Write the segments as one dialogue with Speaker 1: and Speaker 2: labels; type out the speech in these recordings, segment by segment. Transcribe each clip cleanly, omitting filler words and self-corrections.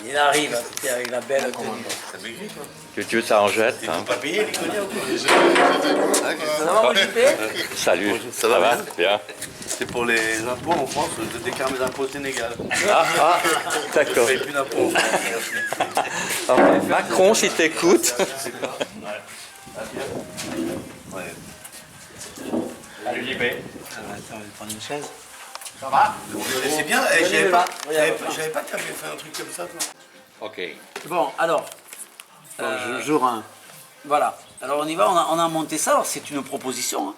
Speaker 1: Il arrive avec la belle tenue.
Speaker 2: Tu veux ça en jette hein?
Speaker 3: Pas payé les cognacs ou quoi?
Speaker 1: Ça va, mon JP?
Speaker 2: Salut,
Speaker 3: Bonjour, ça va
Speaker 2: bien?
Speaker 3: C'est pour les impôts en France, je déclare mes impôts au Sénégal.
Speaker 2: Ah,
Speaker 3: Je
Speaker 2: d'accord.
Speaker 3: paye plus d'impôts en France.
Speaker 2: Macron, si t'écoutes.
Speaker 3: Ouais.
Speaker 2: Salut JP.
Speaker 1: Attends, je vais prendre une chaise.
Speaker 3: Ça va? C'est bien, je savais pas que tu avais fait un truc comme ça toi.
Speaker 2: Ok.
Speaker 1: Bon, alors.
Speaker 4: Jour 1.
Speaker 1: Voilà. Alors on y va, on a monté ça. Alors c'est une proposition, hein.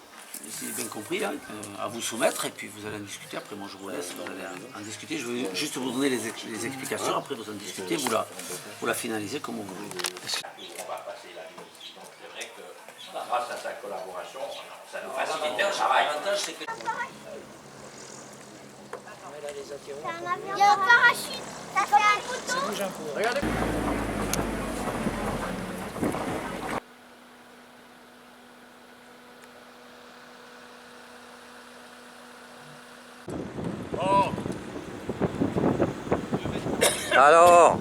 Speaker 1: Si j'ai bien compris, hein, à vous soumettre. Et puis vous allez en discuter. Après, moi je vous laisse, vous allez en discuter. Je vais juste vous donner les explications. Après, vous en discutez, vous la finalisez comme vous voulez.
Speaker 2: On va passer la nuit ici. Donc c'est vrai que grâce à sa collaboration, ça nous facilite le travail.
Speaker 1: L'avantage, c'est que.
Speaker 5: Il y a un parachute, ça fait un poteau.
Speaker 1: Regardez.
Speaker 2: Alors,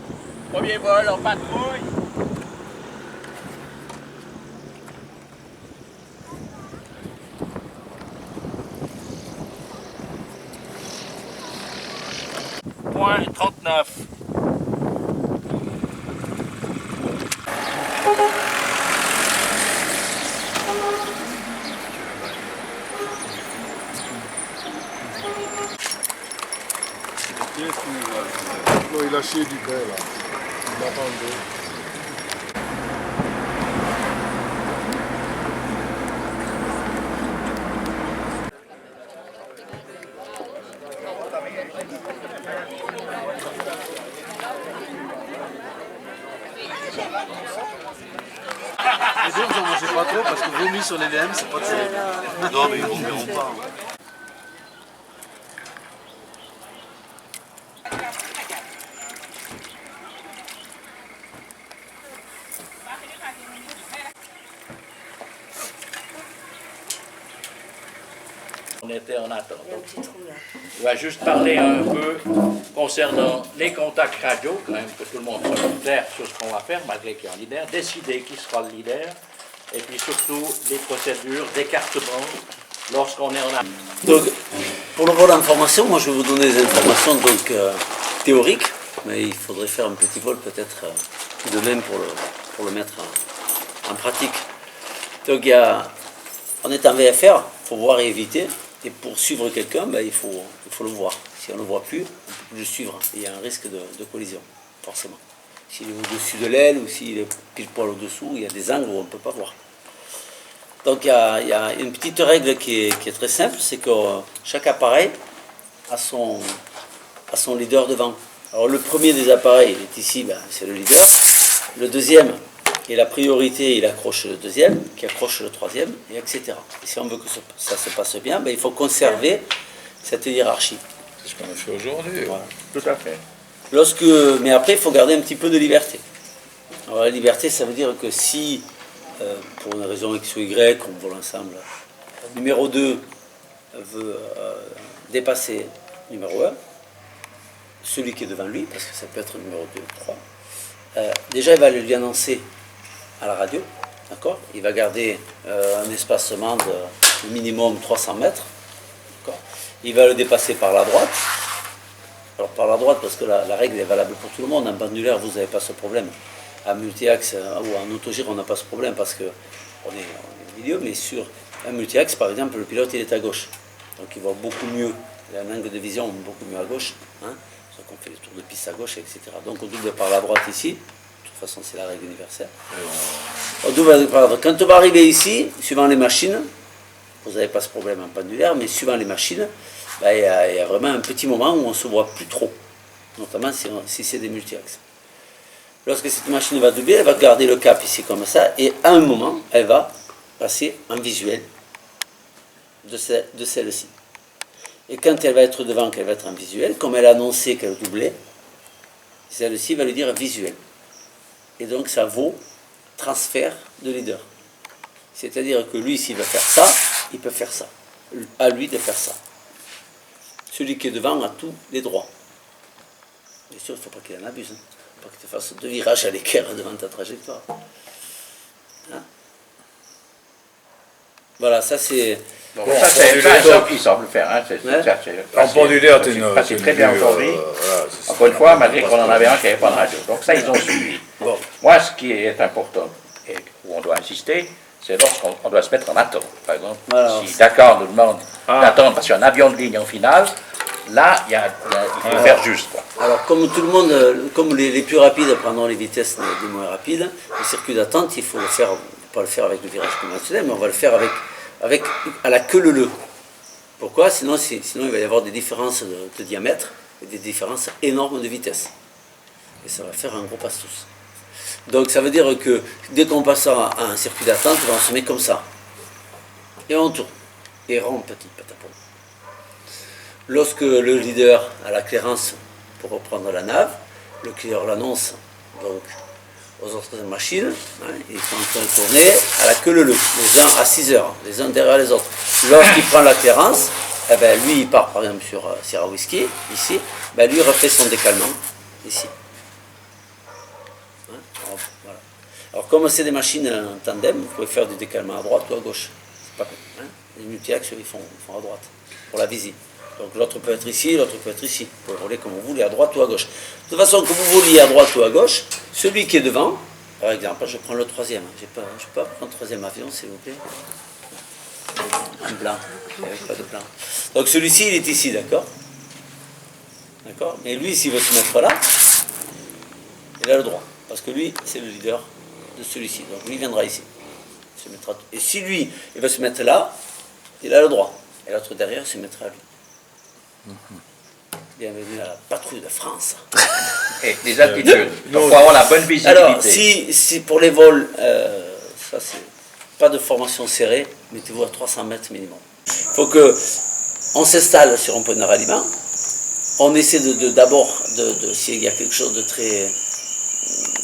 Speaker 1: Premier vol en patrouille. Point 39.
Speaker 4: Non, il a chié du pain là. Il attendait.
Speaker 6: Et donc, j'en mangeais pas trop parce que vomi sur les VM, c'est pas terrible.
Speaker 3: Non mais ils ne verront pas.
Speaker 7: On était en attente. On va juste parler un peu concernant les contacts radio, quand même que tout le monde soit clair sur ce qu'on va faire, malgré qu'il y a un leader, décider qui sera le leader, et puis surtout les procédures d'écartement lorsqu'on est en attente.
Speaker 1: Donc, pour le vol d'information, moi je vais vous donner des informations donc, théoriques, mais il faudrait faire un petit vol peut-être de même pour le mettre en pratique. Donc, on est en VFR, il faut voir et éviter. Et pour suivre quelqu'un, il faut le voir. Si on ne le voit plus, on ne peut plus le suivre. Il y a un risque de collision, forcément. S'il est au-dessus de l'aile ou s'il est pile poil au-dessous, il y a des angles où on ne peut pas voir. Donc il y a une petite règle qui est très simple, c'est que chaque appareil a son leader devant. Alors le premier des appareils, il est ici, c'est le leader. Le deuxième, et la priorité, il accroche le deuxième, qui accroche le troisième, et etc. Et si on veut que ça se passe bien, il faut conserver cette hiérarchie.
Speaker 2: c'est ce qu'on a fait aujourd'hui.
Speaker 1: Voilà.
Speaker 7: Tout à fait.
Speaker 1: Mais après, il faut garder un petit peu de liberté. Alors la liberté, ça veut dire que si, pour une raison X ou Y, on vole ensemble, numéro 2 veut dépasser numéro 1, celui qui est devant lui, parce que ça peut être numéro 2 ou 3, déjà il va lui annoncer à la radio, d'accord? Il va garder un espacement de minimum 300 mètres, d'accord? Il va le dépasser par la droite. Alors par la droite, parce que la règle est valable pour tout le monde, en pendulaire vous n'avez pas ce problème. En multi-axe ou en autogire on n'a pas ce problème parce qu'on est au milieu, mais sur un multi-axe par exemple le pilote il est à gauche. Donc il voit beaucoup mieux, il a un angle de vision beaucoup mieux à gauche, hein? Donc on fait les tours de piste à gauche, etc. Donc on double par la droite ici, de toute façon c'est la règle universelle. On double par la droite. Quand on va arriver ici, suivant les machines, vous n'avez pas ce problème en pendulaire, mais suivant les machines, il y a vraiment un petit moment où on ne se voit plus trop, notamment si c'est des multi-axes. Lorsque cette machine va doubler, elle va garder le cap ici comme ça, et à un moment, elle va passer en visuel de celle-ci. Et quand elle va être devant, qu'elle va être en visuel, comme elle a annoncé qu'elle doublait, celle-ci va lui dire visuel. Et donc ça vaut transfert de leader. C'est-à-dire que lui, s'il veut faire ça, il peut faire ça. À lui de faire ça. Celui qui est devant a tous les droits. Bien sûr, il ne faut pas qu'il en abuse. Hein. Il ne faut pas qu'il te fasse 2 virages à l'équerre devant ta trajectoire. Hein? Voilà, ça c'est...
Speaker 7: Bon, ça, c'est ça qu'il semble faire. Hein.
Speaker 8: En pendulaire, t'es
Speaker 7: c'est très bien aujourd'hui. Encore une fois, malgré qu'on en avait un qui n'avait pas de radio. Donc ça, ils ont suivi.
Speaker 1: Bon.
Speaker 7: Moi, ce qui est important, et où on doit insister, c'est lorsqu'on doit se mettre en attente. Par exemple,
Speaker 1: Alors,
Speaker 7: si Dakar nous demande d'attendre parce qu'il y a un avion de ligne en finale, là, il faut faire juste. Quoi.
Speaker 1: Alors, comme tout le monde, comme les plus rapides prendront les vitesses des moins rapides, le circuit d'attente, il faut le faire, pas le faire avec le virage conventionnel, mais on va le faire avec à la queue leu. Pourquoi? Sinon, il va y avoir des différences de diamètre et des différences énormes de vitesse. Et ça va faire un gros passe-tous. Donc, ça veut dire que dès qu'on passe à un circuit d'attente, on se met comme ça. Et on tourne. Et rond, petit patapon. Lorsque le leader a la clairance pour reprendre la nave, le leader l'annonce donc aux autres machines, hein, ils sont en train de tourner à la queue leu, les uns à 6 heures, les uns derrière les autres. Lorsqu'il prend la clairance, eh ben, lui il part par exemple sur Sierra Whiskey, ici, ben, lui il refait son décalement, ici. Hein, alors, voilà. Alors comme c'est des machines en tandem, vous pouvez faire du décalement à droite ou à gauche. C'est pas, hein, les multi-axes ils font à droite, pour la visite. Donc l'autre peut être ici, l'autre peut être ici. Vous pouvez rouler comme vous voulez, à droite ou à gauche. De toute façon, que vous vouliez à droite ou à gauche, celui qui est devant, par exemple, je prends le troisième. Je peux pas prendre le troisième avion, s'il vous plaît. Un blanc, avec pas de blanc. Donc celui-ci, il est ici, d'accord? D'accord? Mais lui, s'il veut se mettre là, il a le droit. Parce que lui, c'est le leader de celui-ci. Donc lui, il viendra ici. Il se mettra... Et si lui, il veut se mettre là, il a le droit. Et l'autre derrière se mettra à lui. Bienvenue à la patrouille de France.
Speaker 7: Et les altitudes. Donc, pour avoir la bonne visibilité.
Speaker 1: Alors, si pour les vols, ça c'est pas de formation serrée, mettez-vous à 300 mètres minimum. Il faut qu'on s'installe sur un point de ralliement. On essaie d'abord, s'il y a quelque chose de très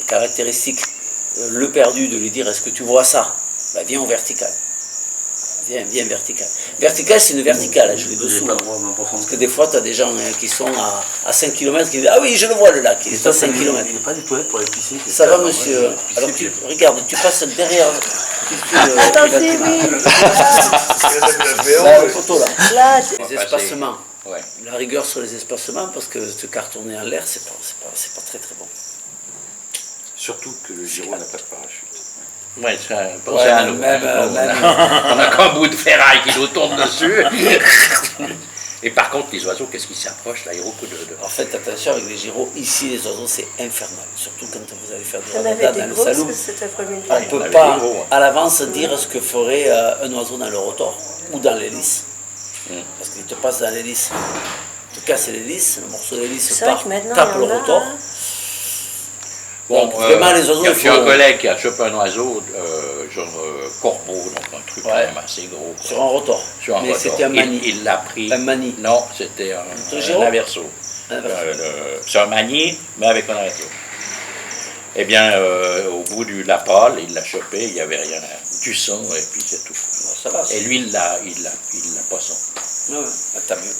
Speaker 1: caractéristique, le perdu, de lui dire est-ce que tu vois ça? Ben, viens au vertical. Viens vertical. Vertical, c'est une verticale, je l'ai dessous. Parce que des fois, tu as des gens qui sont à 5 km qui disent ah oui, je le vois le lac, il est à 5 km.
Speaker 3: Il n'y a pas des toilettes pour aller pisser.
Speaker 1: Ça va, monsieur? Alors, regarde, tu passes derrière.
Speaker 5: Attendez, oui.
Speaker 1: Là, le photo là.
Speaker 5: Là,
Speaker 1: Les espacements.
Speaker 7: Ouais.
Speaker 1: La rigueur sur les espacements, parce que te cartonner en l'air, c'est pas très très bon.
Speaker 8: Surtout que le Giro n'a pas de parachute.
Speaker 7: Oui, pensez à nous. On a qu'un bout de ferraille qui nous tombe dessus. Et par contre, les oiseaux, qu'est-ce qui s'approche, l'aérocoup de...
Speaker 1: En fait, attention avec les gyros, ici les oiseaux c'est infernal, surtout quand vous allez faire du
Speaker 5: on avait
Speaker 1: ramadan
Speaker 5: des
Speaker 1: dans le
Speaker 5: grosses
Speaker 1: saloon.
Speaker 5: cet après-midi.
Speaker 1: On ne peut pas à l'avance dire ce que ferait un oiseau dans le rotor ou dans l'hélice. Parce qu'il te passe dans l'hélice, il te casse l'hélice, le morceau d'hélice
Speaker 5: C'est vrai
Speaker 1: part,
Speaker 5: que maintenant,
Speaker 1: tape
Speaker 5: il
Speaker 1: le
Speaker 5: y en a,
Speaker 1: rotor.
Speaker 5: hein.
Speaker 7: Bon,
Speaker 1: vraiment, les oiseaux,
Speaker 7: il y a
Speaker 1: il faut-
Speaker 7: un collègue qui a chopé un oiseau, genre corbeau, donc un truc quand
Speaker 1: Ouais.
Speaker 7: même assez gros. quoi.
Speaker 1: Sur un rotor.
Speaker 7: Sur un
Speaker 1: Mais
Speaker 7: rotor.
Speaker 1: c'était un mani.
Speaker 7: Il l'a pris.
Speaker 1: Un mani.
Speaker 7: Non, c'était
Speaker 1: Un Giro?
Speaker 7: un averso.
Speaker 1: Un averso.
Speaker 7: C'est un mani, mais avec un averso. Eh bien, au bout de la pâle, il l'a chopé, il n'y avait rien, du sang, et puis c'est tout.
Speaker 1: Ça va.
Speaker 7: Et lui, il l'a pas son.
Speaker 1: Ah ouais, ah, t'as mieux.